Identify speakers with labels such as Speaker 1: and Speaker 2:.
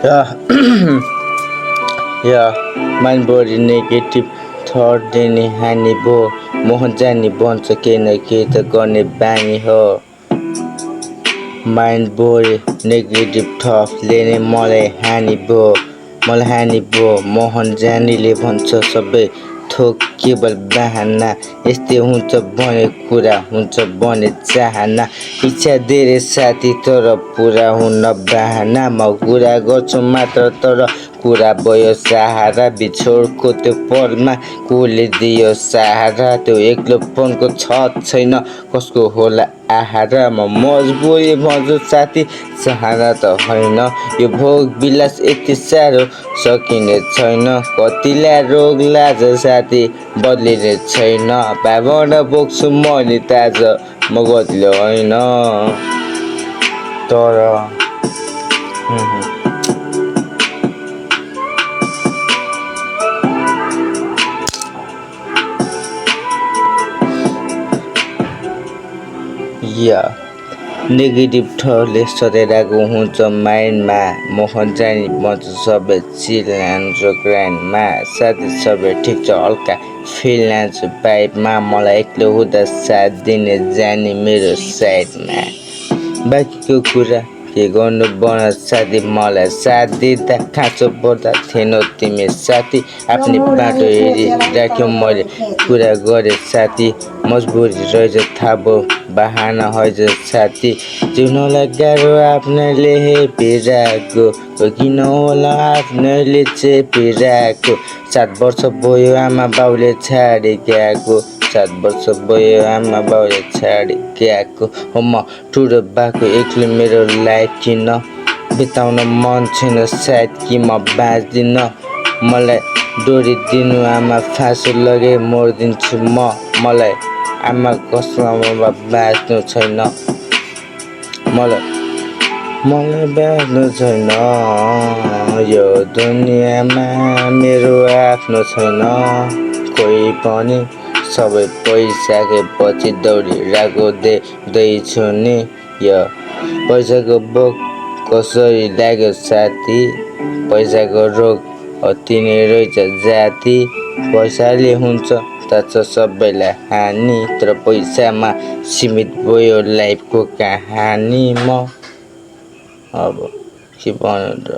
Speaker 1: Yeah, yeah, mind body negative thought दिने हानि भो मोहन जानी बन्छ के न के त गर्ने बानी हो माइन्ड बडी नेगेटिभ थटले नै मलाई हानि भो मोहन जानीले भन्छ सबै थोक केवल बहाना यस्तै हुन्छ भने कुरा हुन्छ भने चाहना इच्छा धेरै साथी तर पुरा हुन बहाना म कुरा गर्छु मात्र तर कुरा भयो सहारा बिछोडको त्यो पलमा कोले दियो सहारा त्यो एक्लोपनको छत छैन कसको होला आहारा म मजबुरी भन्छु साथी चाहना त होइन यो भोग विलास यति साह्रो सकिने छैन कतिलाई रोग लाज साथी बदलिने छैन भावना बोक्छु मैले ताज म गतिलो होइन तर या नेगेटिभ थटले सताइरहेको हुन्छ माइन्डमा मोहन जानी भन्छ सबै चिल लान्छु ग्राइन्डमा साथी सबै ठिक छ हल्का फिल लान्छु पाइपमा मलाई एक्लो हुँदा साथ दिने जानी मेरो साइडमा बाँकीको कुरा के गर्नु बन साथी मलाई साथ दिँदा खाँचो पर्दा थिएनौ तिमी साथी आफ्नै बाटो हेरिराख्यौ मैले कुरा गरेँ साथी मजबुरी रहेछ थाहा भयो बहाना हैज साथी जिउनलाई गाह्रो आफ्नैले हेपिरहेको किन होला आफ्नैले चेपिरहेको 7 वर्ष भयो आमा बाउले छाडी गएको 7 वर्ष भयो आमा बाउले छाडी गएको हो म ठुलो भएको एक्लै मेरो लाइफ किन बिताउन मन छैन सायद कि म बाँच्दिन मलाई डोरी दिनु आमा फाँसो लगे मर्दिन्छु मलाई आमा कसमा बाँच्नु छैन मलाई बाँच्नु छैन यो दुनियाँमा मेरो आफ्नो छैन कोही पनि सबै पैसाकै दौडिरहेको देख्दैछु नि यो पैसाको बोक कसरी लाग्यो साथी पैसाको रोग अति नै रहेछ जाति पैसाले हुन्छ थाहा सबैलाई हानि तर पैसामा सीमित भयो लाइफको कहानी म अब के भन्नु